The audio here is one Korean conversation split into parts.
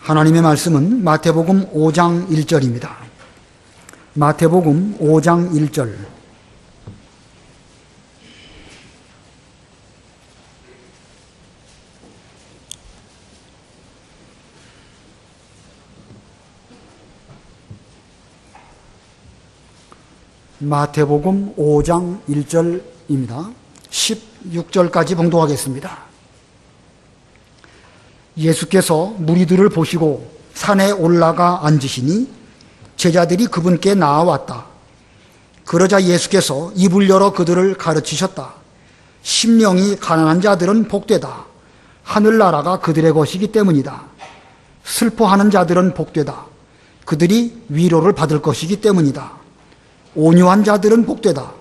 하나님의 말씀은 마태복음 5장 1절입니다. 마태복음 5장 1절. 마태복음 5장 1절입니다. 16절까지 봉독하겠습니다. 예수께서 무리들을 보시고 산에 올라가 앉으시니 제자들이 그분께 나아왔다. 그러자 예수께서 입을 열어 그들을 가르치셨다. 심령이 가난한 자들은 복되다. 하늘나라가 그들의 것이기 때문이다. 슬퍼하는 자들은 복되다. 그들이 위로를 받을 것이기 때문이다. 온유한 자들은 복되다.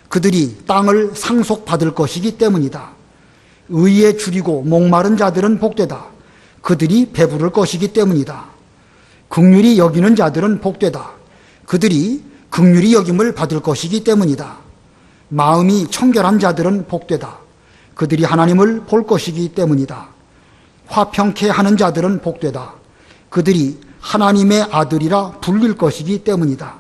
그들이 땅을 상속받을 것이기 때문이다. 의에 줄이고 목마른 자들은 복되다. 그들이 배부를 것이기 때문이다. 긍휼히 여기는 자들은 복되다. 그들이 긍휼히 여김을 받을 것이기 때문이다. 마음이 청결한 자들은 복되다. 그들이 하나님을 볼 것이기 때문이다. 화평케 하는 자들은 복되다. 그들이 하나님의 아들이라 불릴 것이기 때문이다.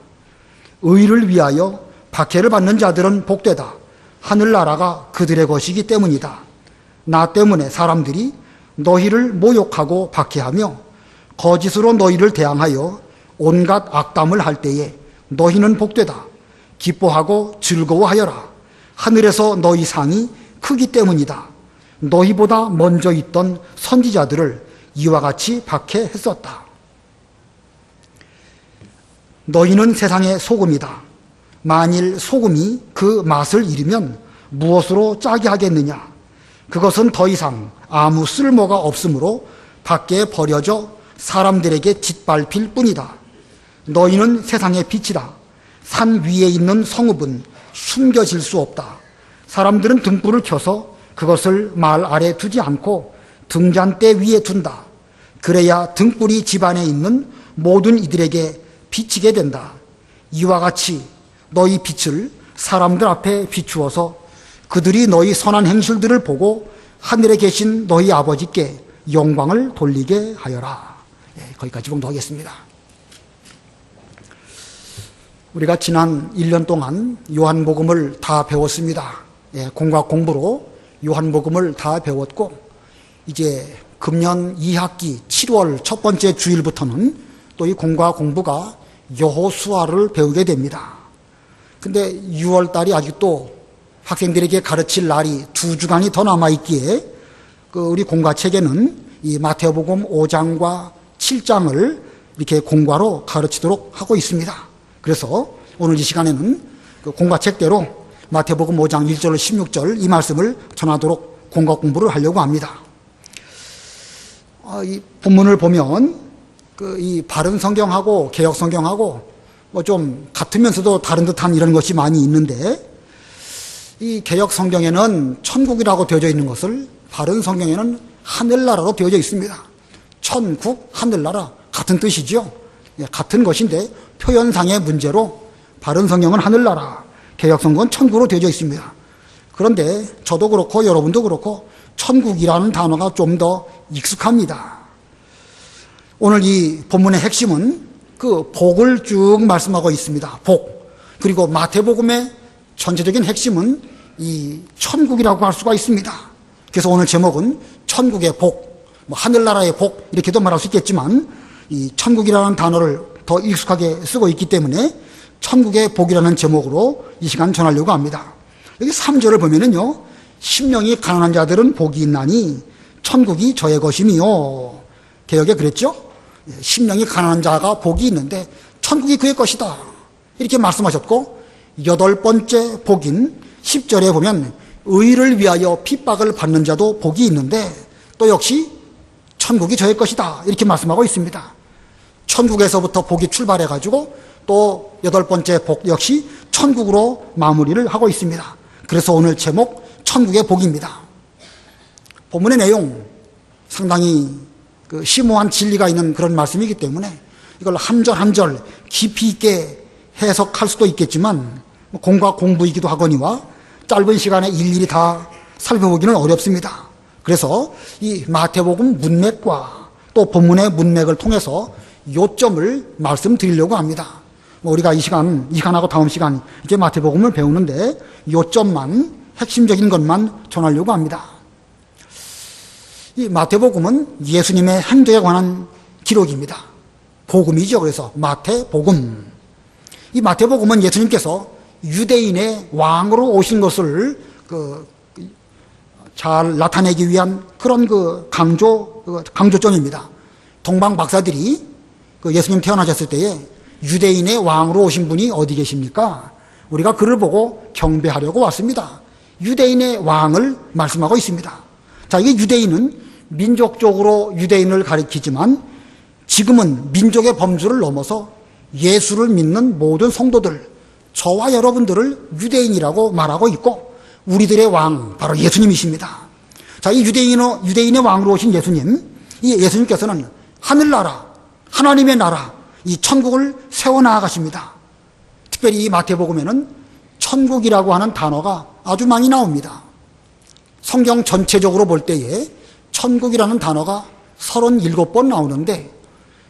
의를 위하여 박해를 받는 자들은 복되다. 하늘나라가 그들의 것이기 때문이다. 나 때문에 사람들이 너희를 모욕하고 박해하며 거짓으로 너희를 대항하여 온갖 악담을 할 때에 너희는 복되다. 기뻐하고 즐거워하여라. 하늘에서 너희 상이 크기 때문이다. 너희보다 먼저 있던 선지자들을 이와 같이 박해했었다. 너희는 세상의 소금이다. 만일 소금이 그 맛을 잃으면 무엇으로 짜게 하겠느냐? 그것은 더 이상 아무 쓸모가 없으므로 밖에 버려져 사람들에게 짓밟힐 뿐이다. 너희는 세상의 빛이다. 산 위에 있는 성읍은 숨겨질 수 없다. 사람들은 등불을 켜서 그것을 말 아래 두지 않고 등잔대 위에 둔다. 그래야 등불이 집안에 있는 모든 이들에게 비치게 된다. 이와 같이 너희 빛을 사람들 앞에 비추어서 그들이 너희 선한 행실들을 보고 하늘에 계신 너희 아버지께 영광을 돌리게 하여라. 거기까지 봉독하겠습니다. 우리가 지난 1년 동안 요한복음을 다 배웠습니다. 공과 공부로 요한복음을 다 배웠고 이제 금년 2학기 7월 첫 번째 주일부터는 또 이 공과 공부가 여호수아를 배우게 됩니다. 근데 6월 달이 아직도 학생들에게 가르칠 날이 2주간이 더 남아있기에 우리 공과책에는 이 마태복음 5장과 7장을 이렇게 공과로 가르치도록 하고 있습니다. 그래서 오늘 이 시간에는 그 공과책대로 마태복음 5장 1절 16절 이 말씀을 전하도록 공과 공부를 하려고 합니다. 이 본문을 보면 이 바른 성경하고 개역 성경하고 뭐 좀 같으면서도 다른 듯한 이런 것이 많이 있는데 이 개역 성경에는 천국이라고 되어져 있는 것을 바른 성경에는 하늘나라로 되어져 있습니다. 천국, 하늘나라 같은 뜻이죠. 같은 것인데 표현상의 문제로 바른 성경은 하늘나라, 개역 성경은 천국으로 되어져 있습니다. 그런데 저도 그렇고 여러분도 그렇고 천국이라는 단어가 좀 더 익숙합니다. 오늘 이 본문의 핵심은 그 복을 쭉 말씀하고 있습니다. 복. 그리고 마태복음의 전체적인 핵심은 이 천국이라고 할 수가 있습니다. 그래서 오늘 제목은 천국의 복, 하늘나라의 복 이렇게도 말할 수 있겠지만 이 천국이라는 단어를 더 익숙하게 쓰고 있기 때문에 천국의 복이라는 제목으로 이 시간 전하려고 합니다. 여기 3절을 보면은요, 심령이 가난한 자들은 복이 있나니 천국이 저의 것이미요. 개역에 그랬죠? 심령이 가난한 자가 복이 있는데 천국이 그의 것이다. 이렇게 말씀하셨고 8번째 복인 10절에 보면 의를 위하여 핍박을 받는 자도 복이 있는데 또 역시 천국이 저의 것이다. 이렇게 말씀하고 있습니다. 천국에서부터 복이 출발해가지고 또 8번째 복 역시 천국으로 마무리를 하고 있습니다. 그래서 오늘 제목 천국의 복입니다. 본문의 내용 상당히 심오한 진리가 있는 그런 말씀이기 때문에 이걸 한 절 한 절 깊이 있게 해석할 수도 있겠지만 공과 공부이기도 하거니와 짧은 시간에 일일이 다 살펴보기는 어렵습니다. 그래서 이 마태복음 문맥과 또 본문의 문맥을 통해서 요점을 말씀드리려고 합니다. 우리가 이 시간하고 다음 시간 이제 마태복음을 배우는데 요점만, 핵심적인 것만 전하려고 합니다. 이 마태복음은 예수님의 행적에 관한 기록입니다. 복음이죠. 그래서 마태복음. 이 마태복음은 예수님께서 유대인의 왕으로 오신 것을 잘 나타내기 위한 그런 강조점입니다. 동방 박사들이 예수님 태어나셨을 때에 유대인의 왕으로 오신 분이 어디 계십니까? 우리가 그를 보고 경배하려고 왔습니다. 유대인의 왕을 말씀하고 있습니다. 자, 이게 유대인은 민족적으로 유대인을 가리키지만 지금은 민족의 범주를 넘어서 예수를 믿는 모든 성도들, 저와 여러분들을 유대인이라고 말하고 있고 우리들의 왕, 바로 예수님이십니다. 자, 이 유대인의 왕으로 오신 예수님, 이 예수님께서는 하늘나라, 하나님의 나라, 이 천국을 세워나가십니다. 특별히 이 마태복음에는 천국이라고 하는 단어가 아주 많이 나옵니다. 성경 전체적으로 볼 때에 천국이라는 단어가 37번 나오는데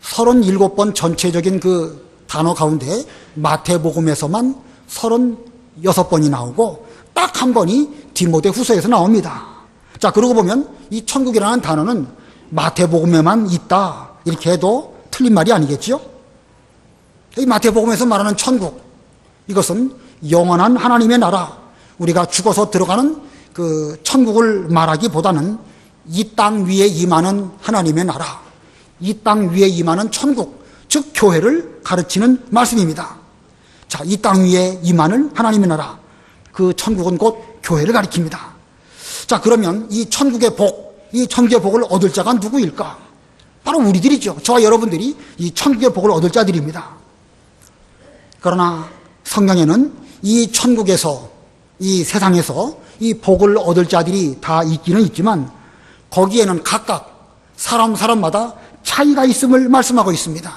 37번 전체적인 그 단어 가운데 마태복음에서만 36번이 나오고 딱 한 번이 디모데후서에서 나옵니다. 자, 그러고 보면 이 천국이라는 단어는 마태복음에만 있다 이렇게 해도 틀린 말이 아니겠죠? 이 마태복음에서 말하는 천국, 이것은 영원한 하나님의 나라, 우리가 죽어서 들어가는 그 천국을 말하기보다는 이 땅 위에 임하는 하나님의 나라, 이 땅 위에 임하는 천국, 즉 교회를 가르치는 말씀입니다. 자, 이 땅 위에 임하는 하나님의 나라, 그 천국은 곧 교회를 가리킵니다. 자, 그러면 이 천국의 복, 이 천국의 복을 얻을 자가 누구일까? 바로 우리들이죠. 저와 여러분들이 이 천국의 복을 얻을 자들입니다. 그러나 성경에는 이 천국에서, 이 세상에서 이 복을 얻을 자들이 다 있기는 있지만 거기에는 각각 사람마다 차이가 있음을 말씀하고 있습니다.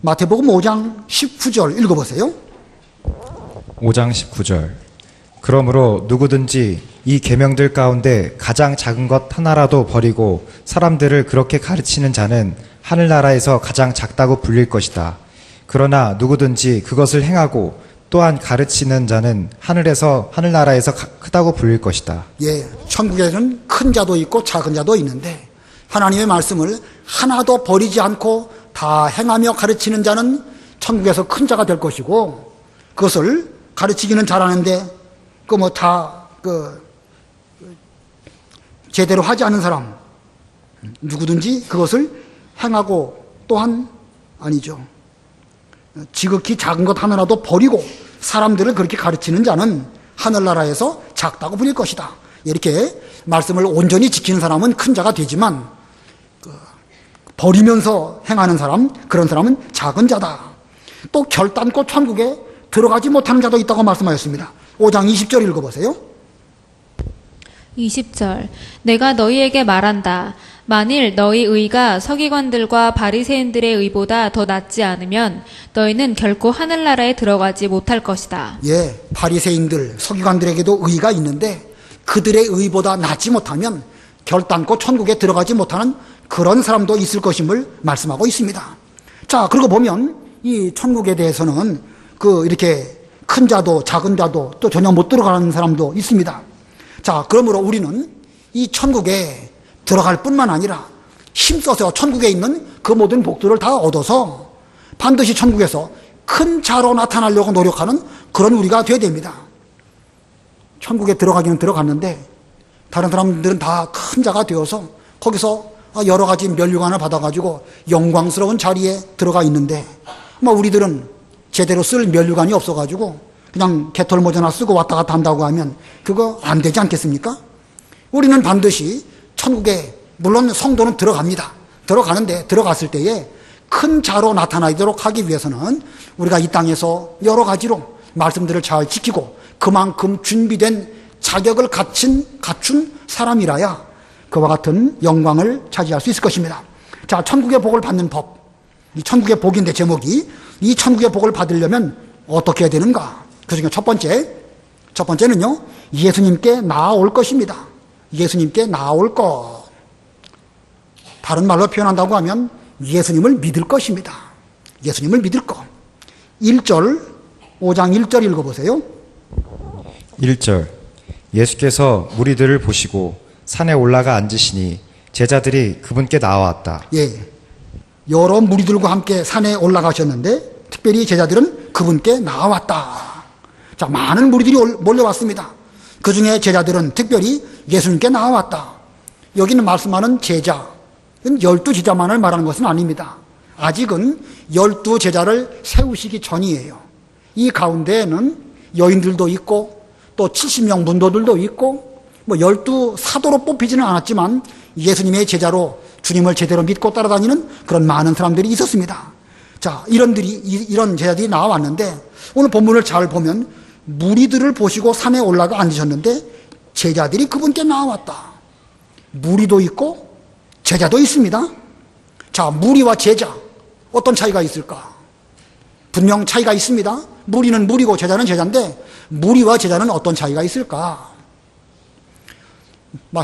마태복음 5장 19절 읽어보세요. 5장 19절. 그러므로 누구든지 이 계명들 가운데 가장 작은 것 하나라도 버리고 사람들을 그렇게 가르치는 자는 하늘나라에서 가장 작다고 불릴 것이다. 그러나 누구든지 그것을 행하고 또한 가르치는 자는 하늘나라에서 크다고 불릴 것이다. 예, 천국에는 큰 자도 있고 작은 자도 있는데 하나님의 말씀을 하나도 버리지 않고 다 행하며 가르치는 자는 천국에서 큰 자가 될 것이고 그것을 가르치기는 잘하는데 제대로 하지 않은 사람 누구든지 그것을 행하고 또한 아니죠. 지극히 작은 것 하나라도 버리고 사람들을 그렇게 가르치는 자는 하늘나라에서 작다고 불릴 것이다. 이렇게 말씀을 온전히 지키는 사람은 큰 자가 되지만 버리면서 행하는 사람, 그런 사람은 작은 자다. 또 결단코 천국에 들어가지 못하는 자도 있다고 말씀하셨습니다. 5장 20절 읽어보세요. 20절. 내가 너희에게 말한다. 만일 너희 의가 서기관들과 바리새인들의 의보다 더 낫지 않으면 너희는 결코 하늘나라에 들어가지 못할 것이다. 예, 바리새인들, 서기관들에게도 의가 있는데 그들의 의보다 낫지 못하면 결단코 천국에 들어가지 못하는 그런 사람도 있을 것임을 말씀하고 있습니다. 자, 그러고 보면 이 천국에 대해서는 이렇게 큰 자도 작은 자도 또 전혀 못 들어가는 사람도 있습니다. 자, 그러므로 우리는 이 천국에 들어갈 뿐만 아니라 힘써서 천국에 있는 그 모든 복들을 다 얻어서 반드시 천국에서 큰 자로 나타나려고 노력하는 그런 우리가 되어야 됩니다. 천국에 들어가기는 들어갔는데 다른 사람들은 다 큰 자가 되어서 거기서 여러 가지 면류관을 받아가지고 영광스러운 자리에 들어가 있는데 우리들은 제대로 쓸 면류관이 없어가지고 그냥 개털 모자나 쓰고 왔다 갔다 한다고 하면 그거 안 되지 않겠습니까? 우리는 반드시 천국에 물론 성도는 들어갑니다. 들어가는데 들어갔을 때에 큰 자로 나타나도록 하기 위해서는 우리가 이 땅에서 여러 가지로 말씀들을 잘 지키고 그만큼 준비된 자격을 갖춘 사람이라야 그와 같은 영광을 차지할 수 있을 것입니다. 자, 천국의 복을 받는 법. 이 천국의 복인데 제목이 이 천국의 복을 받으려면 어떻게 해야 되는가? 그중에 첫 번째는요, 예수님께 나아올 것입니다. 예수님께 나아올 것. 다른 말로 표현한다고 하면 예수님을 믿을 것입니다. 예수님을 믿을 것. 1절, 5장 1절 읽어보세요. 1절 예수께서 무리들을 보시고 산에 올라가 앉으시니 제자들이 그분께 나와왔다. 예, 여러 무리들과 함께 산에 올라가셨는데 특별히 제자들은 그분께 나왔다. 자, 많은 무리들이 몰려왔습니다. 그 중에 제자들은 특별히 예수님께 나왔다. 여기는 말씀하는 제자, 12제자만을 말하는 것은 아닙니다. 아직은 12제자를 세우시기 전이에요. 이 가운데에는 여인들도 있고 또 70명 문도들도 있고 12사도로 뽑히지는 않았지만 예수님의 제자로 주님을 제대로 믿고 따라다니는 그런 많은 사람들이 있었습니다. 자, 이런 제자들이 나왔는데 오늘 본문을 잘 보면 무리들을 보시고 산에 올라가 앉으셨는데 제자들이 그분께 나왔다. 무리도 있고 제자도 있습니다. 자, 무리와 제자 어떤 차이가 있을까? 분명 차이가 있습니다. 무리는 무리고 제자는 제자인데 무리와 제자는 어떤 차이가 있을까?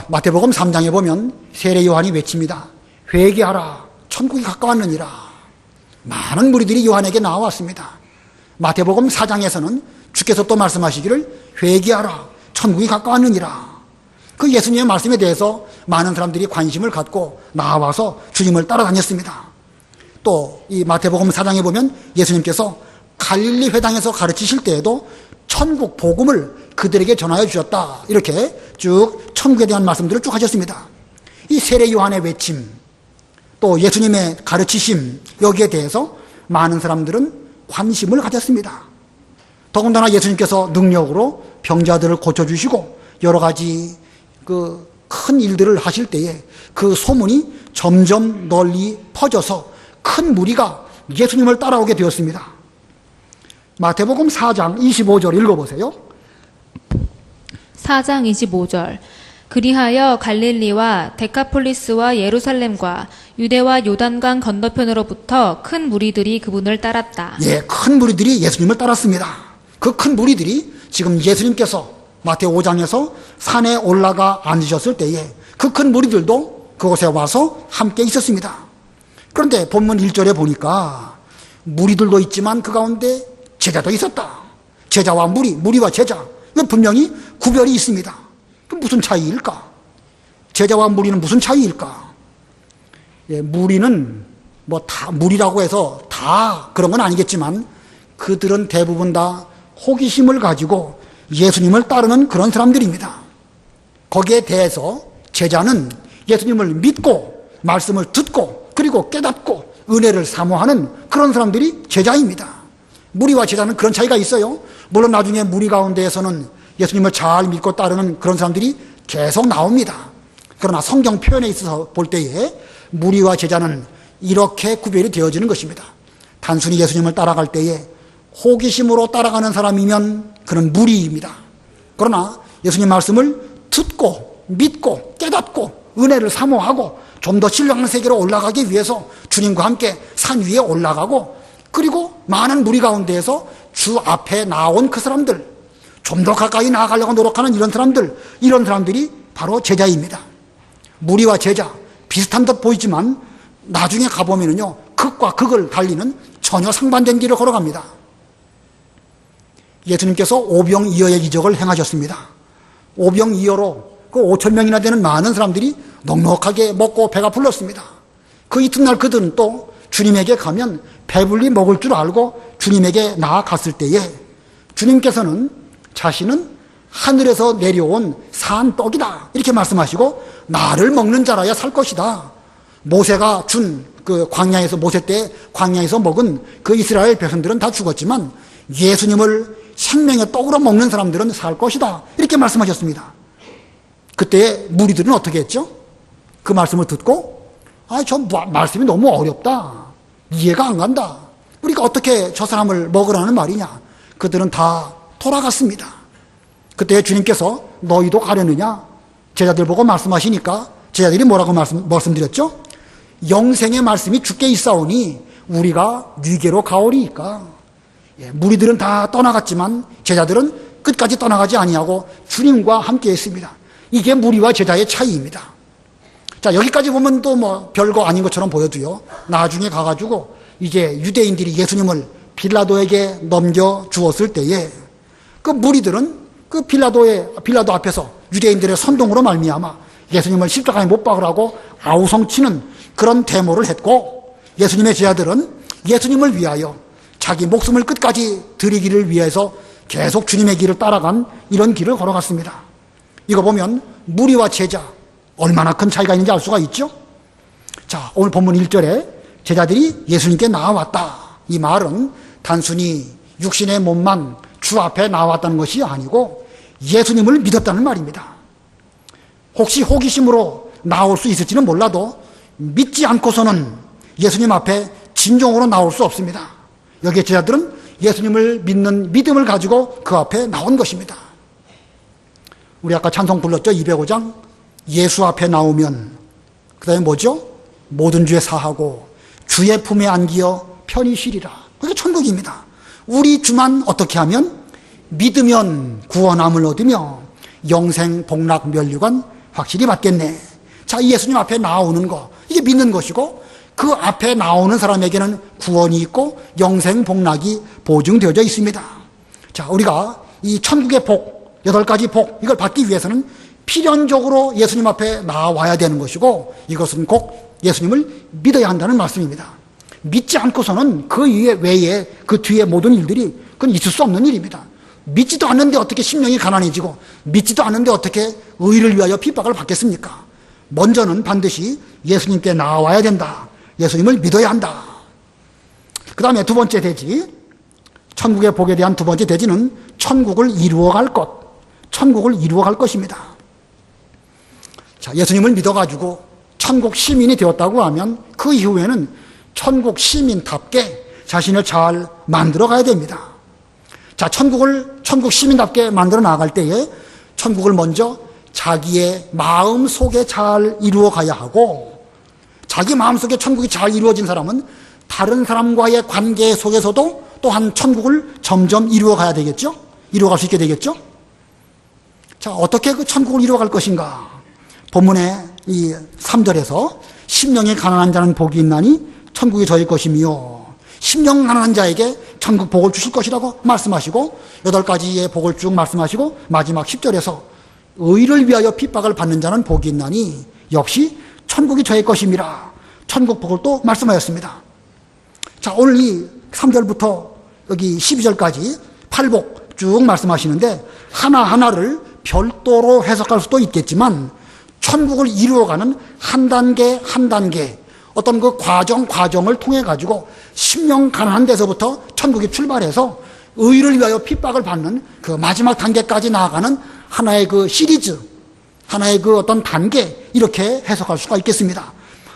마태복음 3장에 보면 세례 요한이 외칩니다. 회개하라, 천국이 가까웠느니라. 많은 무리들이 요한에게 나왔습니다. 마태복음 4장에서는 주께서 또 말씀하시기를 회개하라, 천국이 가까웠느니라. 그 예수님의 말씀에 대해서 많은 사람들이 관심을 갖고 나와서 주님을 따라다녔습니다. 또 이 마태복음 4장에 보면 예수님께서 갈릴리 회당에서 가르치실 때에도 천국 복음을 그들에게 전하여 주셨다. 이렇게 쭉 천국에 대한 말씀들을 쭉 하셨습니다. 이 세례 요한의 외침, 또 예수님의 가르치심, 여기에 대해서 많은 사람들은 관심을 가졌습니다. 더군다나 예수님께서 능력으로 병자들을 고쳐주시고 여러 가지 그 큰 일들을 하실 때에 그 소문이 점점 널리 퍼져서 큰 무리가 예수님을 따라오게 되었습니다. 마태복음 4장 25절 읽어보세요. 4장 25절 그리하여 갈릴리와 데카폴리스와 예루살렘과 유대와 요단강 건너편으로부터 큰 무리들이 그분을 따랐다. 예, 큰 무리들이 예수님을 따랐습니다. 그 큰 무리들이 지금 예수님께서 마태 5장에서 산에 올라가 앉으셨을 때에 그 큰 무리들도 그곳에 와서 함께 있었습니다. 그런데 본문 1절에 보니까 무리들도 있지만 그 가운데 제자도 있었다. 제자와 무리와 제자. 이건 분명히 구별이 있습니다. 그럼 무슨 차이일까? 제자와 무리는 무슨 차이일까? 예, 무리는 무리라고 해서 다 그런 건 아니겠지만 그들은 대부분 다 호기심을 가지고 예수님을 따르는 그런 사람들입니다. 거기에 대해서 제자는 예수님을 믿고 말씀을 듣고 그리고 깨닫고 은혜를 사모하는 그런 사람들이 제자입니다. 무리와 제자는 그런 차이가 있어요. 물론 나중에 무리 가운데에서는 예수님을 잘 믿고 따르는 그런 사람들이 계속 나옵니다. 그러나 성경 표현에 있어서 볼 때에 무리와 제자는 이렇게 구별이 되어지는 것입니다. 단순히 예수님을 따라갈 때에 호기심으로 따라가는 사람이면 그는 무리입니다. 그러나 예수님 말씀을 듣고 믿고 깨닫고 은혜를 사모하고 좀 더 신령한 세계로 올라가기 위해서 주님과 함께 산 위에 올라가고 그리고 많은 무리 가운데에서 주 앞에 나온 그 사람들, 좀 더 가까이 나아가려고 노력하는 이런 사람들이 바로 제자입니다. 무리와 제자 비슷한 듯 보이지만 나중에 가보면은요 극과 극을 달리는 전혀 상반된 길을 걸어갑니다. 예수님께서 오병이어의 기적을 행하셨습니다. 오병이어로 그 5,000명이나 되는 많은 사람들이 넉넉하게 먹고 배가 불렀습니다. 그 이튿날 그들은 또 주님에게 가면 배불리 먹을 줄 알고 주님에게 나아갔을 때에 주님께서는 자신은 하늘에서 내려온 산 떡이다 이렇게 말씀하시고 나를 먹는 자라야 살 것이다. 모세가 준 그 광야에서 모세 때 광야에서 먹은 그 이스라엘 백성들은 다 죽었지만 예수님을 생명의 떡으로 먹는 사람들은 살 것이다 이렇게 말씀하셨습니다. 그때 무리들은 어떻게 했죠? 그 말씀을 듣고 저 말씀이 너무 어렵다. 이해가 안 간다. 우리가 어떻게 저 사람을 먹으라는 말이냐. 그들은 다 돌아갔습니다. 그때 주님께서 너희도 가려느냐? 제자들 보고 말씀하시니까 제자들이 뭐라고 말씀드렸죠? 영생의 말씀이 주께 있사오니 우리가 네게로 가오리이까. 무리들은 다 떠나갔지만 제자들은 끝까지 떠나가지 아니하고 주님과 함께 했습니다. 이게 무리와 제자의 차이입니다. 자, 여기까지 보면 또 뭐 별거 아닌 것처럼 보여도요. 나중에 가가지고 이제 유대인들이 예수님을 빌라도에게 넘겨 주었을 때에 그 무리들은 그 빌라도 앞에서 유대인들의 선동으로 말미암아 예수님을 십자가에 못 박으라고 아우성치는 그런 데모를 했고, 예수님의 제자들은 예수님을 위하여 자기 목숨을 끝까지 드리기를 위해서 계속 주님의 길을 따라간 이런 길을 걸어갔습니다. 이거 보면 무리와 제자 얼마나 큰 차이가 있는지 알 수가 있죠. 자, 오늘 본문 1절에 제자들이 예수님께 나아왔다, 이 말은 단순히 육신의 몸만 주 앞에 나왔다는 것이 아니고 예수님을 믿었다는 말입니다. 혹시 호기심으로 나올 수 있을지는 몰라도 믿지 않고서는 예수님 앞에 진정으로 나올 수 없습니다. 여기에 제자들은 예수님을 믿는 믿음을 가지고 그 앞에 나온 것입니다. 우리 아까 찬송 불렀죠. 205장. 예수 앞에 나오면 그 다음에 뭐죠? 모든 죄 사하고 주의 품에 안기어 편히 쉬리라. 그게 천국입니다. 우리 주만 어떻게 하면? 믿으면 구원함을 얻으며 영생 복락 면류관 확실히 받겠네. 자, 예수님 앞에 나오는 거, 이게 믿는 것이고, 그 앞에 나오는 사람에게는 구원이 있고 영생 복락이 보증되어져 있습니다. 자, 우리가 이 천국의 복, 8가지 복, 이걸 받기 위해서는 필연적으로 예수님 앞에 나와야 되는 것이고, 이것은 꼭 예수님을 믿어야 한다는 말씀입니다. 믿지 않고서는 그 외에 그 뒤에 모든 일들이 그건 있을 수 없는 일입니다. 믿지도 않는데 어떻게 심령이 가난해지고, 믿지도 않는데 어떻게 의를 위하여 핍박을 받겠습니까? 먼저는 반드시 예수님께 나와야 된다. 예수님을 믿어야 한다. 그 다음에 두 번째 대지, 천국의 복에 대한 두 번째 대지는 천국을 이루어갈 것, 천국을 이루어갈 것입니다. 자, 예수님을 믿어가지고 천국 시민이 되었다고 하면 그 이후에는 천국 시민답게 자신을 잘 만들어 가야 됩니다. 자, 천국 시민답게 만들어 나갈 때에 천국을 먼저 자기의 마음 속에 잘 이루어 가야 하고, 자기 마음 속에 천국이 잘 이루어진 사람은 다른 사람과의 관계 속에서도 또한 천국을 점점 이루어 가야 되겠죠? 이루어 갈 수 있게 되겠죠? 자, 어떻게 그 천국을 이루어 갈 것인가? 본문의 이 3절에서 심령이 가난한 자는 복이 있나니 천국이 저희 것이며, 심령 가난한 자에게 천국 복을 주실 것이라고 말씀하시고, 8가지의 복을 쭉 말씀하시고, 마지막 10절에서 의를 위하여 핍박을 받는 자는 복이 있나니 역시 천국이 저의 것임이라, 천국 복을 또 말씀하였습니다. 자, 오늘 이 3절부터 여기 12절까지 8복 쭉 말씀하시는데, 하나하나를 별도로 해석할 수도 있겠지만 천국을 이루어가는 한 단계 한 단계 어떤 그 과정을 통해 가지고 심령 가난한 데서부터 천국이 출발해서 의를 위하여 핍박을 받는 그 마지막 단계까지 나아가는 하나의 그 시리즈, 하나의 그 어떤 단계, 이렇게 해석할 수가 있겠습니다.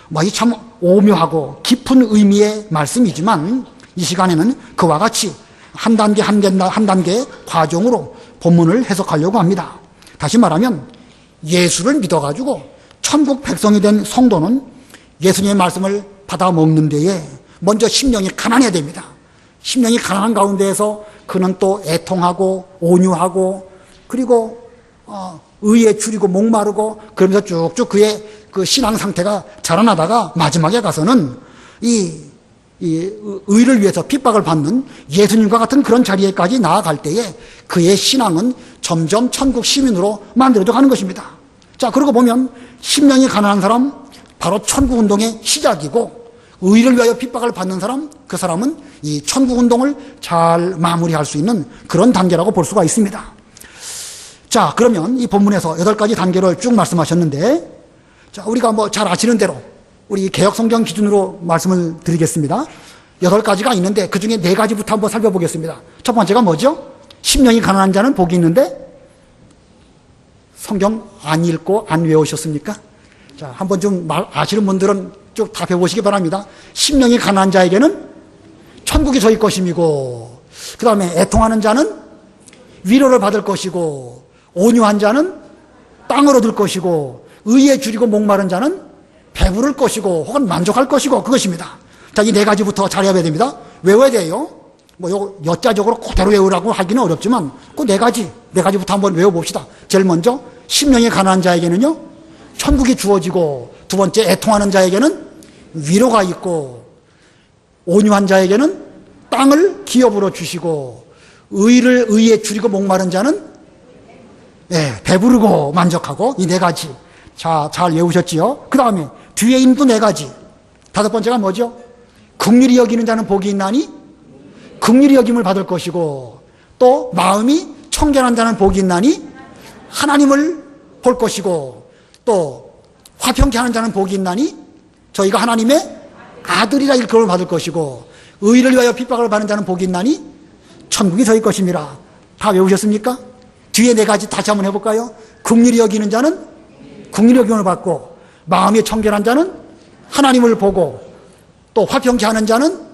뭐 이 참 오묘하고 깊은 의미의 말씀이지만 이 시간에는 그와 같이 한 단계 한 단계 과정으로 본문을 해석하려고 합니다. 다시 말하면 예수를 믿어가지고 천국 백성이 된 성도는 예수님의 말씀을 받아 먹는 데에 먼저 심령이 가난해야 됩니다. 심령이 가난한 가운데에서 그는 또 애통하고 온유하고, 그리고 의에 줄이고 목마르고, 그러면서 쭉쭉 그의 그 신앙 상태가 자라나다가 마지막에 가서는 이 의를 위해서 핍박을 받는 예수님과 같은 그런 자리에까지 나아갈 때에 그의 신앙은 점점 천국 시민으로 만들어져 가는 것입니다. 자, 그러고 보면 심령이 가난한 사람, 바로 천국 운동의 시작이고, 의를 위하여 핍박을 받는 사람, 그 사람은 이 천국 운동을 잘 마무리할 수 있는 그런 단계라고 볼 수가 있습니다. 자, 그러면 이 본문에서 8가지 단계를 쭉 말씀하셨는데, 자, 우리가 뭐 잘 아시는 대로 우리 개혁 성경 기준으로 말씀을 드리겠습니다. 8가지가 있는데 그 중에 4가지부터 한번 살펴보겠습니다. 첫 번째가 뭐죠? 심령이 가난한 자는 복이 있는데, 성경 안 읽고 안 외우셨습니까? 자, 한번 좀 아시는 분들은 쭉 다 배워보시기 바랍니다. 심령이 가난한 자에게는 천국이 저희 것임이고, 그 다음에 애통하는 자는 위로를 받을 것이고, 온유한 자는 땅을 얻을 것이고, 의에 줄이고 목마른 자는 배부를 것이고 혹은 만족할 것이고, 그것입니다. 자, 이 4가지부터 잘 외워야 됩니다. 외워야 돼요. 뭐 요거 여자적으로 그대로 외우라고 하기는 어렵지만 그 4가지부터 한번 외워봅시다. 제일 먼저 심령이 가난한 자에게는요, 천국이 주어지고, 두 번째 애통하는 자에게는 위로가 있고, 온유한 자에게는 땅을 기업으로 주시고, 의에 줄이고 목마른 자는 배부르고 만족하고, 이 네 가지. 자, 잘 외우셨지요? 그 다음에 뒤에 있는 또 네 가지. 다섯 번째가 뭐죠? 긍휼히 여기는 자는 복이 있나니 긍휼히 여김을 받을 것이고, 또 마음이 청결한 자는 복이 있나니 하나님을 볼 것이고, 또 화평케 하는 자는 복이 있나니 저희가 하나님의 아들이라 일컬음을 받을 것이고, 의를 위하여 핍박을 받는 자는 복이 있나니 천국이 저희 것입니다. 다 외우셨습니까? 뒤에 네 가지 다시 한번 해볼까요? 긍휼히 여기는 자는 긍휼히 여김을 받고, 마음이 청결한 자는 하나님을 보고, 또 화평케 하는 자는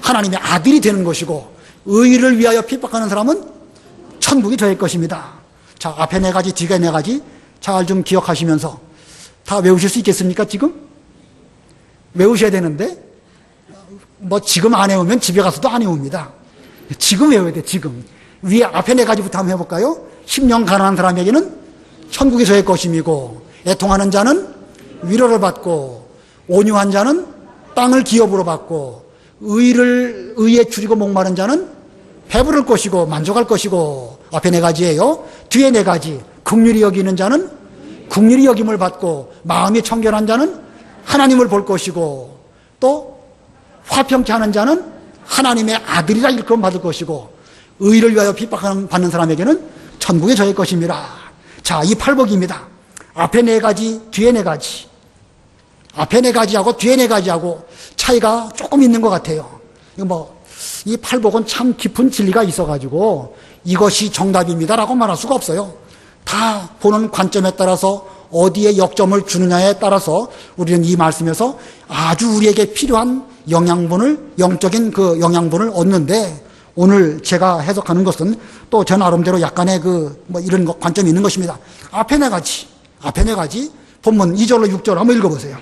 하나님의 아들이 되는 것이고, 의를 위하여 핍박하는 사람은 천국이 저의 것입니다. 자, 앞에 네 가지, 뒤에 네 가지 잘 좀 기억하시면서 다 외우실 수 있겠습니까? 지금? 외우셔야 되는데, 뭐 지금 안 외우면 집에 가서도 안 외웁니다. 지금 외워야 돼, 지금. 위에 앞에 네 가지부터 한번 해볼까요? 심령 가난한 사람에게는 천국이 저의 것임이고, 애통하는 자는 위로를 받고, 온유한 자는 땅을 기업으로 받고, 의에 줄이고 목마른 자는 배부를 것이고 만족할 것이고. 앞에 네 가지예요. 뒤에 네 가지. 긍휼히 여기는 자는 긍휼히 여김을 받고, 마음이 청결한 자는 하나님을 볼 것이고, 또 화평케 하는 자는 하나님의 아들이라 일컬음 받을 것이고, 의를 위하여 핍박받는 사람에게는 천국이 저의 것입니다. 자, 이 팔복입니다. 앞에 네 가지, 뒤에 네 가지. 앞에 네 가지하고 뒤에 네 가지하고 차이가 조금 있는 것 같아요. 이 팔복은 참 깊은 진리가 있어가지고 이것이 정답입니다라고 말할 수가 없어요. 다 보는 관점에 따라서 어디에 역점을 주느냐에 따라서 우리는 이 말씀에서 아주 우리에게 필요한 영적인 그 영양분을 얻는데, 오늘 제가 해석하는 것은 또 제 나름대로 약간의 이런 관점이 있는 것입니다. 앞에 네 가지 본문 2절로 6절 한번 읽어보세요.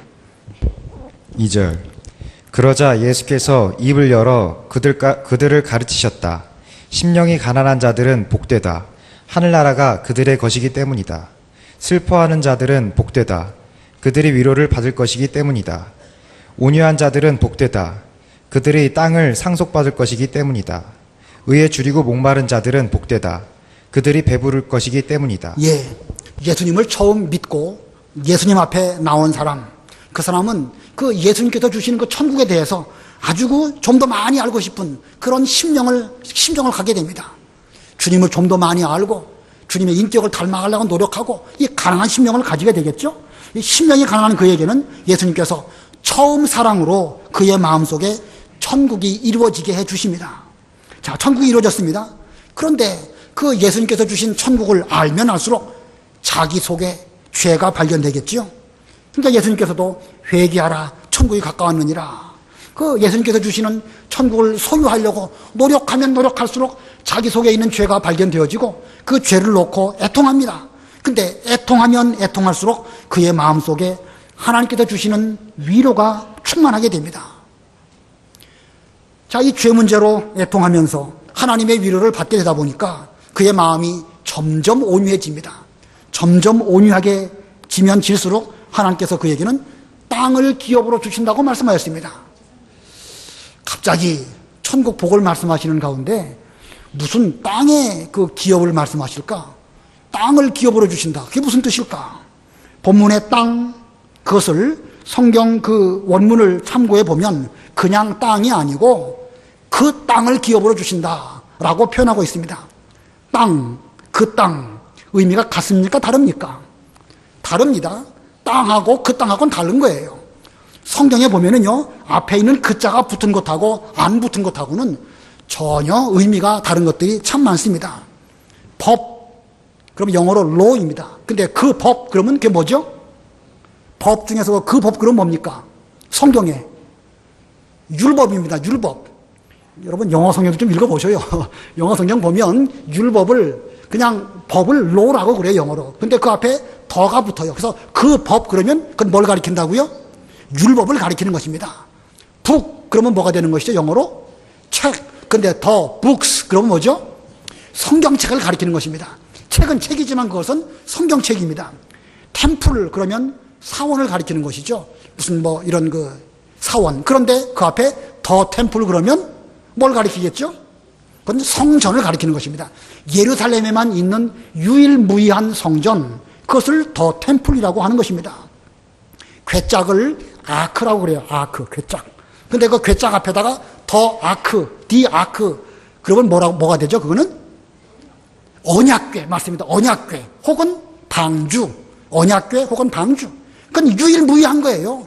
2절. 그러자 예수께서 입을 열어 그들을 가르치셨다. 심령이 가난한 자들은 복되다. 하늘나라가 그들의 것이기 때문이다. 슬퍼하는 자들은 복되다. 그들이 위로를 받을 것이기 때문이다. 온유한 자들은 복되다. 그들이 땅을 상속받을 것이기 때문이다. 의에 줄이고 목마른 자들은 복되다. 그들이 배부를 것이기 때문이다. 예수님을 처음 믿고 예수님 앞에 나온 사람, 그 사람은 그 예수님께서 주시는 그 천국에 대해서 아주 좀 더 많이 알고 싶은 그런 심정을 갖게 됩니다. 주님을 좀 더 많이 알고 주님의 인격을 닮아가려고 노력하고 이 가난한 심령을 가지게 되겠죠. 이 심령이 가난한 그에게는 예수님께서 처음 사랑으로 그의 마음속에 천국이 이루어지게 해주십니다. 자, 천국이 이루어졌습니다. 그런데 그 예수님께서 주신 천국을 알면 알수록 자기 속에 죄가 발견되겠죠. 그러니까 예수님께서도 회개하라, 천국이 가까웠느니라. 그 예수님께서 주시는 천국을 소유하려고 노력하면 노력할수록 자기 속에 있는 죄가 발견되어지고 그 죄를 놓고 애통합니다. 근데 애통하면 애통할수록 그의 마음속에 하나님께서 주시는 위로가 충만하게 됩니다. 자, 이 죄 문제로 애통하면서 하나님의 위로를 받게 되다 보니까 그의 마음이 점점 온유해집니다. 점점 온유하게 지면 질수록 하나님께서 그에게는 땅을 기업으로 주신다고 말씀하셨습니다. 갑자기 천국 복을 말씀하시는 가운데 무슨 땅의 그 기업을 말씀하실까? 땅을 기업으로 주신다. 그게 무슨 뜻일까? 본문의 땅, 그것을 성경 그 원문을 참고해 보면 그냥 땅이 아니고 그 땅을 기업으로 주신다라고 표현하고 있습니다. 땅, 그 땅, 의미가 같습니까? 다릅니까? 다릅니다. 땅하고 그 땅하고는 다른 거예요. 성경에 보면은요, 앞에 있는 그 자가 붙은 것하고 안 붙은 것하고는 전혀 의미가 다른 것들이 참 많습니다. 법, 그럼 영어로 law입니다. 근데 그 법, 그러면 그게 뭐죠? 법 중에서 그 법, 그럼 뭡니까? 성경에 율법입니다. 율법. 여러분 영어 성경도 좀 읽어보셔요. 영어 성경 보면 율법을 그냥 법을 law라고 그래요, 영어로. 근데 그 앞에 더가 붙어요. 그래서 그 법 그러면 그건 뭘 가리킨다고요? 율법을 가리키는 것입니다. 북 그러면 뭐가 되는 것이죠, 영어로? 책. 근데 더 books 그러면 뭐죠? 성경책을 가리키는 것입니다. 책은 책이지만 그것은 성경책입니다. 템플 그러면 사원을 가리키는 것이죠. 무슨 뭐 이런 그 사원. 그런데 그 앞에 더 템플 그러면 뭘 가리키겠죠? 그건 성전을 가리키는 것입니다. 예루살렘에만 있는 유일무이한 성전, 그것을 더 템플이라고 하는 것입니다. 괴짝을 아크라고 그래요. 아크, 괴짝. 근데 그 괴짝 앞에다가 더 아크, 디 아크. 그러면 뭐가 되죠? 그거는 언약궤, 맞습니다. 언약궤 혹은 방주. 언약궤 혹은 방주. 그건 유일무이한 거예요.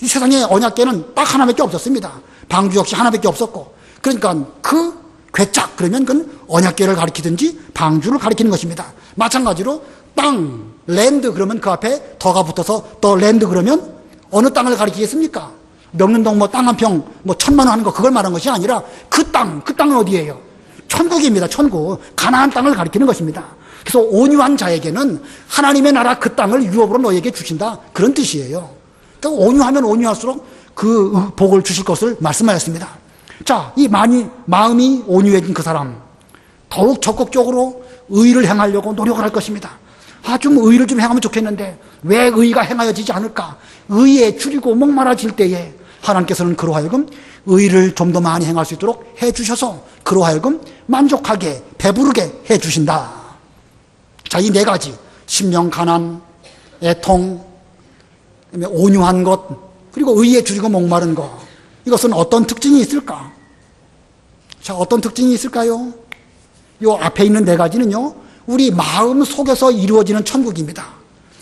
이 세상에 언약궤는 딱 하나밖에 없었습니다. 방주 역시 하나밖에 없었고. 그러니까 그 괴짝 그러면 그건 언약궤를 가리키든지 방주를 가리키는 것입니다. 마찬가지로 땅, 랜드 그러면 그 앞에 더가 붙어서 더 랜드 그러면 어느 땅을 가리키겠습니까? 명륜동 뭐 땅 한 평 뭐 1,000만 원 하는 거 그걸 말하는 것이 아니라 그 땅은 어디예요? 천국입니다. 천국. 가나안 땅을 가리키는 것입니다. 그래서 온유한 자에게는 하나님의 나라 그 땅을 유업으로 너에게 주신다. 그런 뜻이에요. 그러니까 온유하면 온유할수록 그 복을 주실 것을 말씀하였습니다. 자, 이 마음이 온유해진 그 사람 더욱 적극적으로 의를 행하려고 노력을 할 것입니다. 좀 의를 좀 행하면 좋겠는데 왜 의가 행하여지지 않을까? 의에 줄이고 목마라질 때에 하나님께서는 그로 하여금 의를 좀 더 많이 행할 수 있도록 해주셔서 그로 하여금 만족하게 배부르게 해주신다. 자, 이 네 가지 심령 가난, 애통, 온유한 것, 그리고 의에 줄이고 목마른 것, 이것은 어떤 특징이 있을까? 자, 어떤 특징이 있을까요? 이 앞에 있는 네 가지는요, 우리 마음 속에서 이루어지는 천국입니다.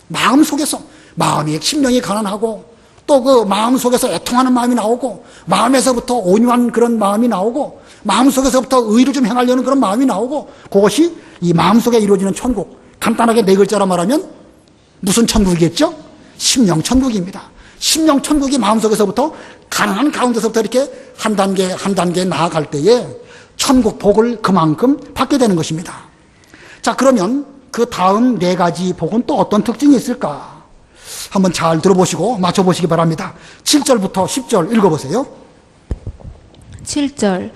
마음 속에서, 마음이 심령이 가난하고 또 그 마음 속에서 애통하는 마음이 나오고 마음에서부터 온유한 그런 마음이 나오고 마음 속에서부터 의를 좀 행하려는 그런 마음이 나오고 그것이 이 마음 속에 이루어지는 천국. 간단하게 네 글자로 말하면 무슨 천국이겠죠? 심령 천국입니다. 심령 천국이 마음 속에서부터 가난한 가운데서부터 이렇게 한 단계 나아갈 때에 천국 복을 그만큼 받게 되는 것입니다. 자, 그러면 그 다음 네 가지 복은 또 어떤 특징이 있을까? 한번 잘 들어보시고 맞춰보시기 바랍니다. 7절부터 10절 읽어보세요. 7절.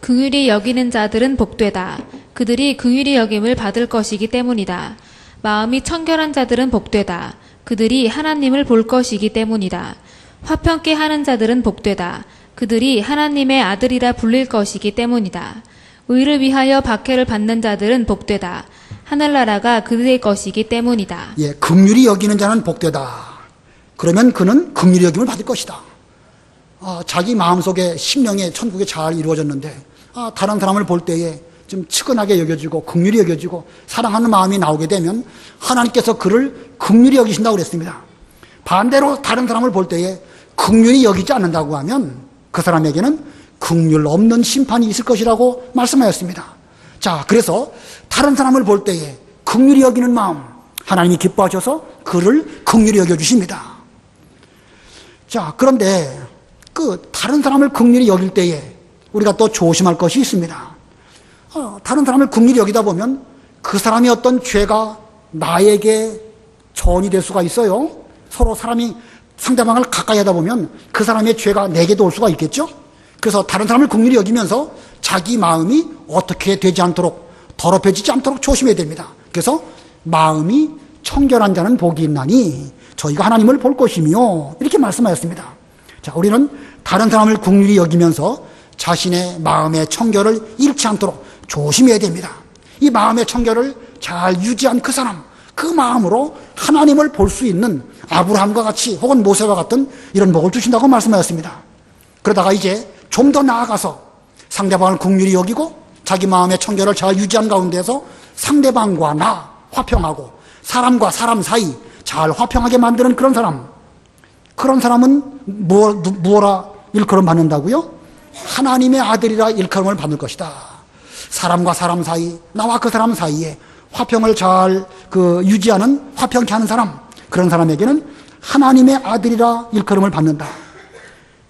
긍휼히 여기는 자들은 복되다. 그들이 긍휼히 여김을 받을 것이기 때문이다. 마음이 청결한 자들은 복되다. 그들이 하나님을 볼 것이기 때문이다. 화평케 하는 자들은 복되다. 그들이 하나님의 아들이라 불릴 것이기 때문이다. 의를 위하여 박해를 받는 자들은 복되다. 하늘나라가 그들의 것이기 때문이다. 예, 긍휼히 여기는 자는 복되다. 그러면 그는 긍휼히 여김을 받을 것이다. 자기 마음속에 심령의 천국이 잘 이루어졌는데 다른 사람을 볼 때에 좀 측은하게 여겨지고 긍휼히 여겨지고 사랑하는 마음이 나오게 되면 하나님께서 그를 긍휼히 여기신다고 그랬습니다. 반대로 다른 사람을 볼 때에 긍휼히 여기지 않는다고 하면 그 사람에게는 긍휼 없는 심판이 있을 것이라고 말씀하였습니다. 자, 그래서 다른 사람을 볼 때에 긍휼히 여기는 마음, 하나님이 기뻐하셔서 그를 긍휼히 여겨주십니다. 자, 그런데 그 다른 사람을 긍휼히 여길 때에 우리가 또 조심할 것이 있습니다. 다른 사람을 긍휼히 여기다 보면 그 사람의 어떤 죄가 나에게 전이 될 수가 있어요. 서로 사람이 상대방을 가까이 하다 보면 그 사람의 죄가 내게도 올 수가 있겠죠. 그래서 다른 사람을 긍휼히 여기면서 자기 마음이 어떻게 되지 않도록 더럽혀지지 않도록 조심해야 됩니다. 그래서 마음이 청결한 자는 복이 있나니 저희가 하나님을 볼 것이며 이렇게 말씀하였습니다. 자, 우리는 다른 사람을 긍휼히 여기면서 자신의 마음의 청결을 잃지 않도록 조심해야 됩니다. 이 마음의 청결을 잘 유지한 그 사람, 그 마음으로 하나님을 볼 수 있는 아브라함과 같이 혹은 모세와 같은 이런 복을 주신다고 말씀하였습니다. 그러다가 이제 좀 더 나아가서 상대방을 긍휼히 여기고 자기 마음의 청결을 잘 유지한 가운데서 상대방과 나 화평하고 사람과 사람 사이 잘 화평하게 만드는 그런 사람은 무엇라 일컬음 받는다고요? 하나님의 아들이라 일컬음을 받을 것이다. 사람과 사람 사이, 나와 그 사람 사이에 화평을 잘 유지하는 화평케 하는 사람, 그런 사람에게는 하나님의 아들이라 일컬음을 받는다.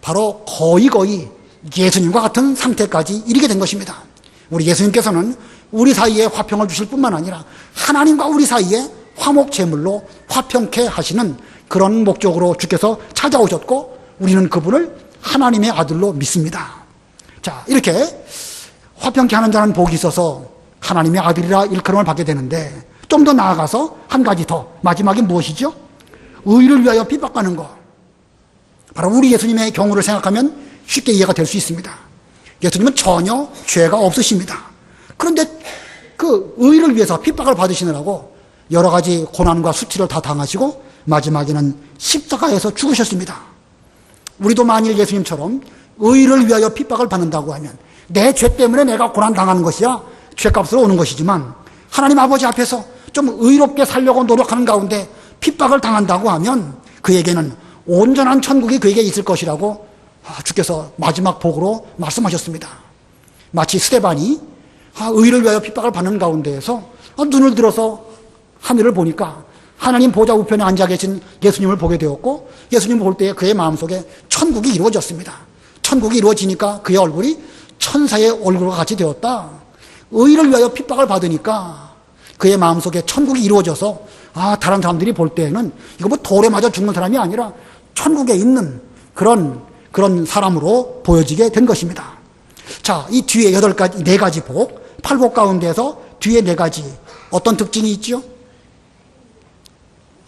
바로 거의 예수님과 같은 상태까지 이르게 된 것입니다. 우리 예수님께서는 우리 사이에 화평을 주실 뿐만 아니라 하나님과 우리 사이에 화목제물로 화평케 하시는 그런 목적으로 주께서 찾아오셨고 우리는 그분을 하나님의 아들로 믿습니다. 자, 이렇게 화평케 하는 자는 복이 있어서 하나님의 아들이라 일컬음을 받게 되는데 좀 더 나아가서 한 가지 더, 마지막에 무엇이죠? 의를 위하여 핍박하는 것. 바로 우리 예수님의 경우를 생각하면 쉽게 이해가 될 수 있습니다. 예수님은 전혀 죄가 없으십니다. 그런데 그 의를 위해서 핍박을 받으시느라고 여러 가지 고난과 수치를 다 당하시고 마지막에는 십자가에서 죽으셨습니다. 우리도 만일 예수님처럼 의를 위하여 핍박을 받는다고 하면 내 죄 때문에 내가 고난당하는 것이야 죄값으로 오는 것이지만 하나님 아버지 앞에서 좀 의롭게 살려고 노력하는 가운데 핍박을 당한다고 하면 그에게는 온전한 천국이 그에게 있을 것이라고 주께서 마지막 복으로 말씀하셨습니다. 마치 스데반이 의를 위하여 핍박을 받는 가운데에서 눈을 들어서 하늘을 보니까 하나님 보좌 우편에 앉아 계신 예수님을 보게 되었고 예수님을 볼 때에 그의 마음속에 천국이 이루어졌습니다. 천국이 이루어지니까 그의 얼굴이 천사의 얼굴과 같이 되었다. 의를 위하여 핍박을 받으니까 그의 마음속에 천국이 이루어져서 다른 사람들이 볼 때에는 이거 뭐 돌에 맞아 죽는 사람이 아니라 천국에 있는 그런 사람으로 보여지게 된 것입니다. 자, 이 뒤에 8가지, 4가지 복, 8복 가운데서 뒤에 4가지 어떤 특징이 있죠?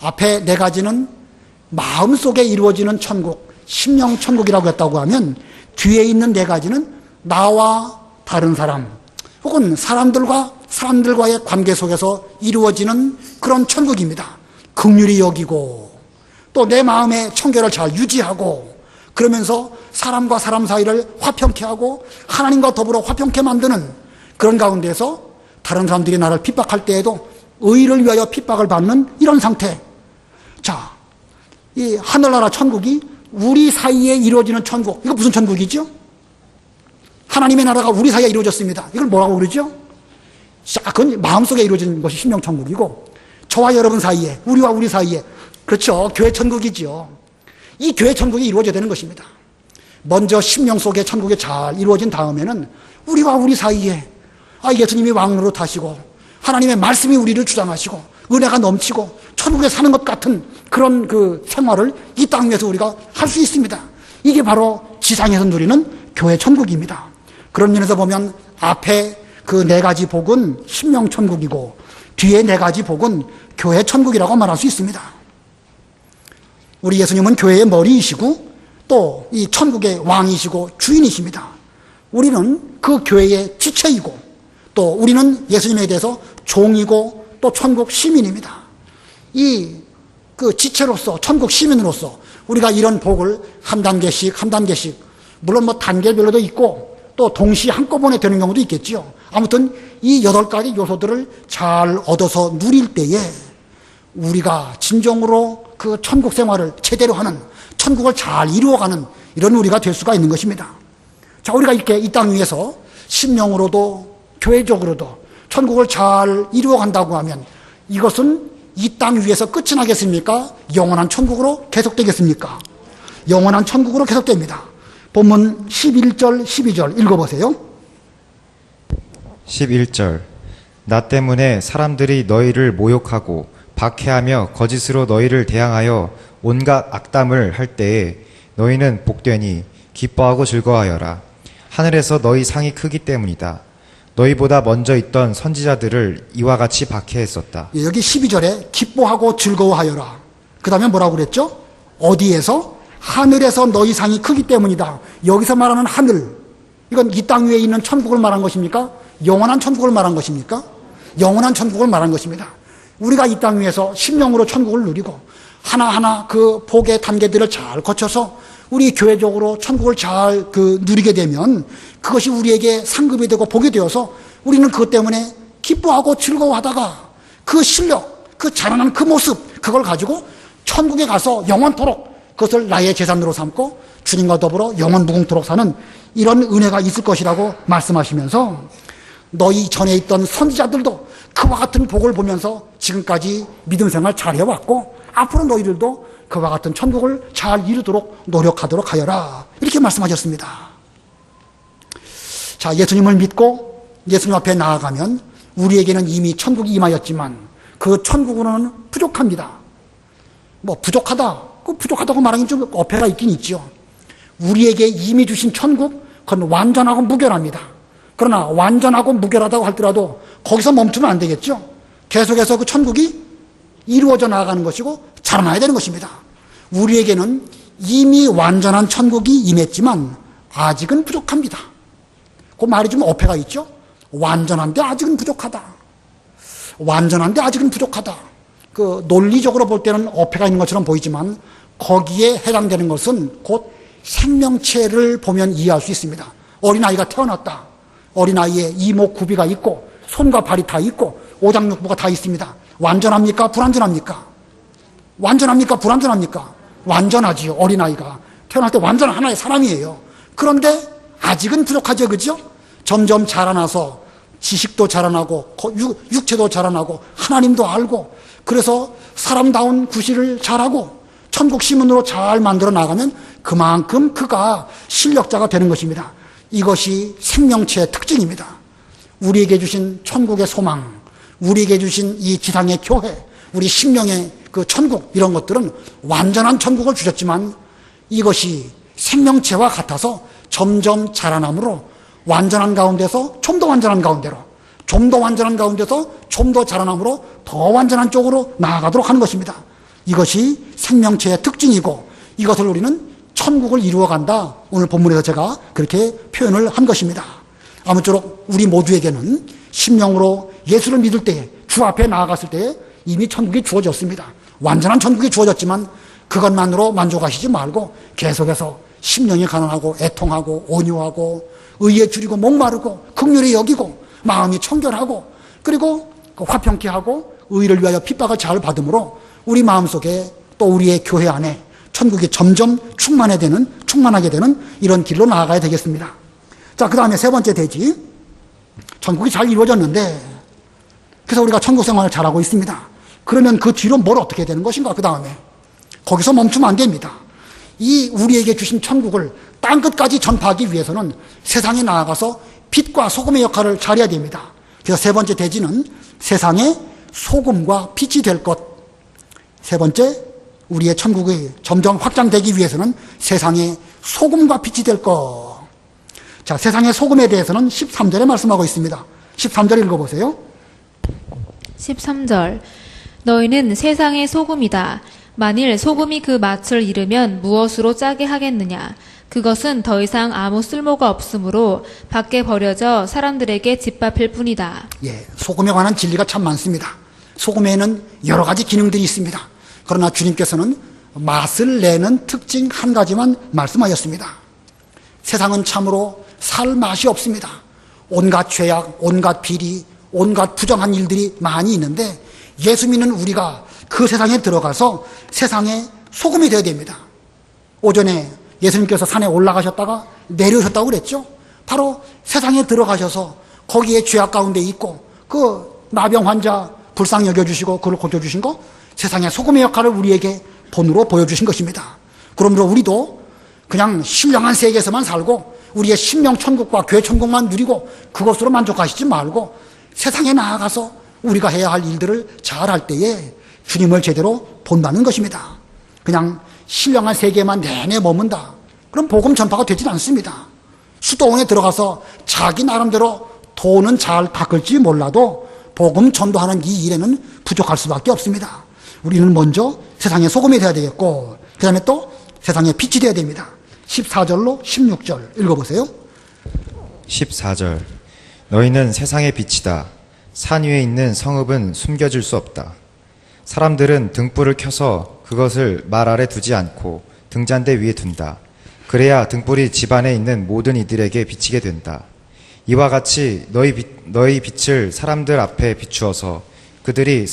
앞에 4가지는 마음속에 이루어지는 천국, 심령 천국이라고 했다고 하면 뒤에 있는 4가지는 나와 다른 사람 혹은 사람들과의 관계 속에서 이루어지는 그런 천국입니다. 긍휼히 여기고 또 내 마음의 청결을 잘 유지하고 그러면서 사람과 사람 사이를 화평케 하고 하나님과 더불어 화평케 만드는 그런 가운데서 다른 사람들이 나를 핍박할 때에도 의를 위하여 핍박을 받는 이런 상태. 자, 이 하늘나라 천국이 우리 사이에 이루어지는 천국. 이거 무슨 천국이죠? 하나님의 나라가 우리 사이에 이루어졌습니다. 이걸 뭐라고 그러죠? 자, 그건 마음속에 이루어지는 것이 심령천국이고 저와 여러분 사이에, 우리와 우리 사이에, 그렇죠, 교회 천국이죠. 이 교회 천국이 이루어져야 되는 것입니다. 먼저 심령 속의 천국이 잘 이루어진 다음에는 우리와 우리 사이에 예수님이 왕으로 타시고 하나님의 말씀이 우리를 주장하시고 은혜가 넘치고 천국에 사는 것 같은 그런 그 생활을 이 땅 위에서 우리가 할 수 있습니다. 이게 바로 지상에서 누리는 교회 천국입니다. 그런 면에서 보면 앞에 그 4가지 복은 심령 천국이고 뒤에 4가지 복은 교회 천국이라고 말할 수 있습니다. 우리 예수님은 교회의 머리이시고 또 이 천국의 왕이시고 주인이십니다. 우리는 그 교회의 지체이고 또 우리는 예수님에 대해서 종이고 또 천국 시민입니다. 이 그 지체로서 천국 시민으로서 우리가 이런 복을 한 단계씩 물론 뭐 단계별로도 있고 또 동시에 한꺼번에 되는 경우도 있겠지요. 아무튼 이 8가지 요소들을 잘 얻어서 누릴 때에 우리가 진정으로 그 천국 생활을 제대로 하는 천국을 잘 이루어가는 이런 우리가 될 수가 있는 것입니다. 자, 우리가 이렇게 이 땅 위에서 심령으로도 교회적으로도 천국을 잘 이루어간다고 하면 이것은 이 땅 위에서 끝이 나겠습니까? 영원한 천국으로 계속되겠습니까? 영원한 천국으로 계속됩니다. 본문 11절, 12절 읽어보세요. 11절 나 때문에 사람들이 너희를 모욕하고 박해하며 거짓으로 너희를 대항하여 온갖 악담을 할 때에 너희는 복되니 기뻐하고 즐거워하여라. 하늘에서 너희 상이 크기 때문이다. 너희보다 먼저 있던 선지자들을 이와 같이 박해했었다. 여기 12절에 기뻐하고 즐거워하여라. 그 다음에 뭐라고 그랬죠? 어디에서? 하늘에서 너희 상이 크기 때문이다. 여기서 말하는 하늘, 이건 이 땅 위에 있는 천국을 말한 것입니까? 영원한 천국을 말한 것입니까? 영원한 천국을 말한 것입니다. 우리가 이 땅 위에서 심령으로 천국을 누리고 하나하나 그 복의 단계들을 잘 거쳐서 우리 교회적으로 천국을 잘 누리게 되면 그것이 우리에게 상급이 되고 복이 되어서 우리는 그것 때문에 기뻐하고 즐거워하다가 그 실력, 그 자라난 그 모습, 그걸 가지고 천국에 가서 영원토록 그것을 나의 재산으로 삼고 주님과 더불어 영원 무궁토록 사는 이런 은혜가 있을 것이라고 말씀하시면서 너희 전에 있던 선지자들도 그와 같은 복을 보면서 지금까지 믿음 생활 잘 해왔고 앞으로 너희들도 그와 같은 천국을 잘 이루도록 노력하도록 하여라. 이렇게 말씀하셨습니다. 자, 예수님을 믿고 예수님 앞에 나아가면 우리에게는 이미 천국이 임하였지만 그 천국으로는 부족합니다. 뭐 부족하다고 말하기는 좀 어폐가 있긴 있죠. 우리에게 이미 주신 천국, 그건 완전하고 무결합니다. 그러나 완전하고 무결하다고 할지라도 거기서 멈추면 안 되겠죠. 계속해서 그 천국이 이루어져 나가는 것이고 자라나야 되는 것입니다. 우리에게는 이미 완전한 천국이 임했지만 아직은 부족합니다. 그 말이 좀 어폐가 있죠. 완전한데 아직은 부족하다. 완전한데 아직은 부족하다. 그 논리적으로 볼 때는 어폐가 있는 것처럼 보이지만 거기에 해당되는 것은 곧 생명체를 보면 이해할 수 있습니다. 어린아이가 태어났다. 어린아이에 이목구비가 있고 손과 발이 다 있고 오장육부가 다 있습니다. 완전합니까? 불완전합니까? 완전합니까? 불완전합니까? 완전하지요. 어린아이가 태어날 때 완전 하나의 사람이에요. 그런데 아직은 부족하죠. 그죠? 점점 자라나서 지식도 자라나고 육체도 자라나고 하나님도 알고 그래서 사람다운 구실을 잘하고 천국 시민으로 잘 만들어 나가면 그만큼 그가 실력자가 되는 것입니다. 이것이 생명체의 특징입니다. 우리에게 주신 천국의 소망, 우리에게 주신 이 지상의 교회, 우리 심령의 그 천국, 이런 것들은 완전한 천국을 주셨지만 이것이 생명체와 같아서 점점 자라남으로 완전한 가운데서 좀 더 완전한 가운데로, 좀 더 완전한 가운데서 좀 더 자라남으로 더 완전한 쪽으로 나아가도록 하는 것입니다. 이것이 생명체의 특징이고 이것을 우리는 천국을 이루어간다. 오늘 본문에서 제가 그렇게 표현을 한 것입니다. 아무쪼록 우리 모두에게는 심령으로 예수를 믿을 때에 주 앞에 나아갔을 때에 이미 천국이 주어졌습니다. 완전한 천국이 주어졌지만 그것만으로 만족하시지 말고 계속해서 심령이 가난하고 애통하고 온유하고 의에 줄이고 목마르고 긍휼히 여기고 마음이 청결하고 그리고 화평케 하고 의를 위하여 핍박을 잘 받음으로 우리 마음속에 또 우리의 교회 안에 천국이 점점 충만하게 되는 이런 길로 나아가야 되겠습니다. 자, 그 다음에 세 번째 대지. 천국이 잘 이루어졌는데 그래서 우리가 천국 생활을 잘하고 있습니다. 그러면 그 뒤로 뭘 어떻게 해야 되는 것인가? 그 다음에 거기서 멈추면 안 됩니다. 이 우리에게 주신 천국을 땅끝까지 전파하기 위해서는 세상에 나아가서 빛과 소금의 역할을 잘해야 됩니다. 그래서 세 번째 대지는 세상의 소금과 빛이 될 것. 세 번째, 우리의 천국이 점점 확장되기 위해서는 세상의 소금과 빛이 될 것. 자, 세상의 소금에 대해서는 13절에 말씀하고 있습니다. 13절 읽어보세요. 13절 너희는 세상의 소금이다. 만일 소금이 그 맛을 잃으면 무엇으로 짜게 하겠느냐. 그것은 더 이상 아무 쓸모가 없으므로 밖에 버려져 사람들에게 짓밟힐 뿐이다. 예, 소금에 관한 진리가 참 많습니다. 소금에는 여러 가지 기능들이 있습니다. 그러나 주님께서는 맛을 내는 특징 한 가지만 말씀하셨습니다. 세상은 참으로 살 맛이 없습니다. 온갖 죄악, 온갖 비리, 온갖 부정한 일들이 많이 있는데 예수 믿는 우리가 그 세상에 들어가서 세상의 소금이 되어야 됩니다. 오전에 예수님께서 산에 올라가셨다가 내려오셨다고 그랬죠. 바로 세상에 들어가셔서 거기에 죄악 가운데 있고 그 나병 환자 불쌍히 여겨주시고 그를 고쳐주신 거 세상의 소금의 역할을 우리에게 본으로 보여주신 것입니다. 그러므로 우리도 그냥 신령한 세계에서만 살고 우리의 신명 천국과 교회 천국만 누리고 그것으로 만족하시지 말고 세상에 나아가서 우리가 해야 할 일들을 잘할 때에 주님을 제대로 본다는 것입니다. 그냥 신령한 세계에만 내내 머문다. 그럼 복음 전파가 되질 않습니다. 수도원에 들어가서 자기 나름대로 돈은 잘 닦을지 몰라도 복음 전도하는 이 일에는 부족할 수밖에 없습니다. 우리는 먼저 세상의 소금이 되어야 되겠고 그 다음에 또 세상의 빛이 되어야 됩니다. 14절로 16절 읽어보세요. 14절 너희는 세상의 빛이다. 산 위에 있는 성읍은 숨겨질 수 없다. 사람들은 등불을 켜서 그것을 말 아래 두지 않고 등잔대 위에 둔다. 그래야 등불이 집안에 있는 모든 이들에게 비치게 된다. 이와 같이 너희 빛을 사람들 앞에 비추어서 그들이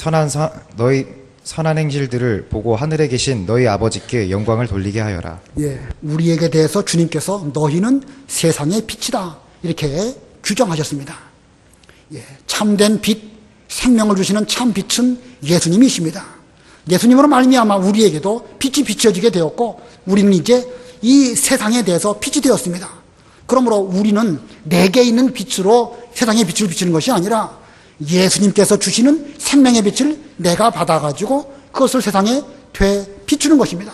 너희 선한 행실들을 보고 하늘에 계신 너희 아버지께 영광을 돌리게 하여라. 예, 우리에게 대해서 주님께서 너희는 세상의 빛이다 이렇게 규정하셨습니다. 예, 참된 빛, 생명을 주시는 참 빛은 예수님이십니다. 예수님으로 말미암아 우리에게도 빛이 비춰지게 되었고 우리는 이제 이 세상에 대해서 빛이 되었습니다. 그러므로 우리는 내게 있는 빛으로 세상의 빛을 비추는 것이 아니라 예수님께서 주시는 생명의 빛을 내가 받아가지고 그것을 세상에 비추는 것입니다.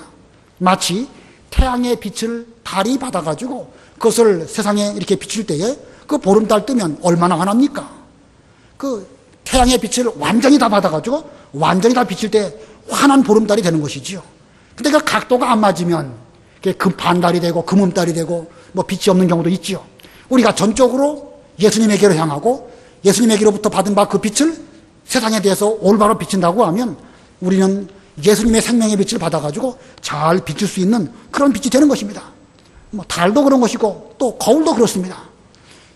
마치 태양의 빛을 달이 받아가지고 그것을 세상에 이렇게 비출 때에 그 보름달 뜨면 얼마나 환합니까? 그 태양의 빛을 완전히 다 받아가지고 완전히 다 비칠 때 환한 보름달이 되는 것이지요. 근데 그 각도가 안 맞으면 반달이 되고 금음달이 되고 뭐 빛이 없는 경우도 있지요. 우리가 전적으로 예수님에게로 향하고 예수님에게로부터 받은 바 그 빛을 세상에 대해서 올바로 비친다고 하면 우리는 예수님의 생명의 빛을 받아가지고 잘 비칠 수 있는 그런 빛이 되는 것입니다. 뭐 달도 그런 것이고 또 거울도 그렇습니다.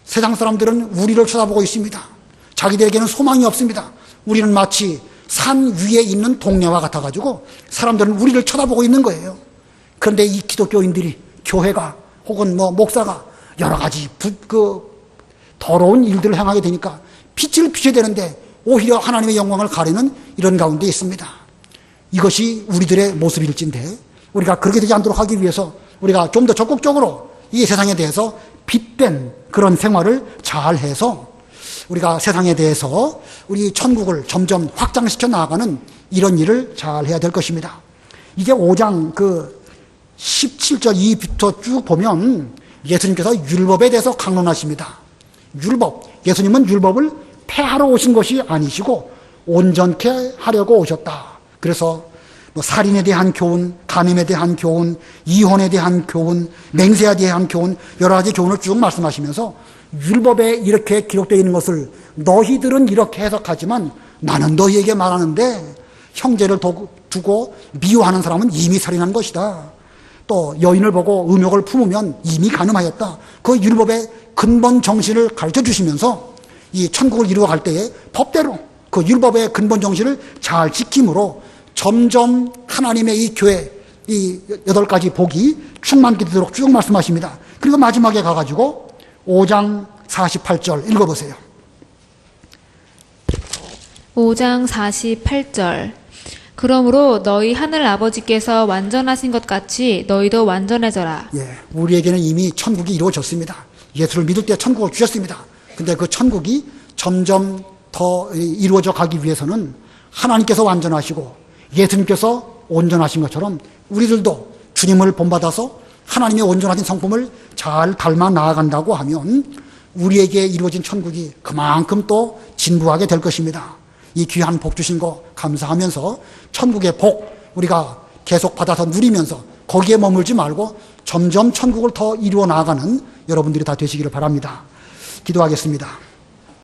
세상 사람들은 우리를 쳐다보고 있습니다. 자기들에게는 소망이 없습니다. 우리는 마치 산 위에 있는 동네와 같아가지고 사람들은 우리를 쳐다보고 있는 거예요. 그런데 이 기독교인들이, 교회가 혹은 뭐 목사가 여러 가지 더러운 일들을 행하게 되니까 빛을 비춰야 되는데 오히려 하나님의 영광을 가리는 이런 가운데 있습니다. 이것이 우리들의 모습일진데 우리가 그렇게 되지 않도록 하기 위해서 우리가 좀 더 적극적으로 이 세상에 대해서 빛된 그런 생활을 잘 해서 우리가 세상에 대해서 우리 천국을 점점 확장시켜 나가는 이런 일을 잘 해야 될 것입니다. 이제 5장 17절 이부터 쭉 보면 예수님께서 율법에 대해서 강론하십니다. 율법, 예수님은 율법을 폐하러 오신 것이 아니시고 온전케 하려고 오셨다. 그래서 뭐 살인에 대한 교훈, 간음에 대한 교훈, 이혼에 대한 교훈, 맹세에 대한 교훈, 여러 가지 교훈을 쭉 말씀하시면서 율법에 이렇게 기록되어 있는 것을 너희들은 이렇게 해석하지만 나는 너희에게 말하는데 형제를 두고 미워하는 사람은 이미 살인한 것이다. 또 여인을 보고 음욕을 품으면 이미 간음하였다. 그 율법의 근본 정신을 가르쳐 주시면서 이 천국을 이루어갈 때에 법대로 그 율법의 근본 정신을 잘 지킴으로 점점 하나님의 이 교회 이 8가지 복이 충만케 되도록 쭉 말씀하십니다. 그리고 마지막에 가가지고 5장 48절 읽어보세요. 5장 48절. 그러므로 너희 하늘 아버지께서 완전하신 것 같이 너희도 완전해져라. 예, 우리에게는 이미 천국이 이루어졌습니다. 예수를 믿을 때 천국을 주셨습니다. 근데 그 천국이 점점 더 이루어져 가기 위해서는 하나님께서 완전하시고 예수님께서 온전하신 것처럼 우리들도 주님을 본받아서 하나님의 온전하신 성품을 잘 닮아 나아간다고 하면 우리에게 이루어진 천국이 그만큼 또 진부하게 될 것입니다. 이 귀한 복 주신 거 감사하면서 천국의 복 우리가 계속 받아서 누리면서 거기에 머물지 말고 점점 천국을 더 이루어 나아가는 여러분들이 다 되시기를 바랍니다. 기도하겠습니다.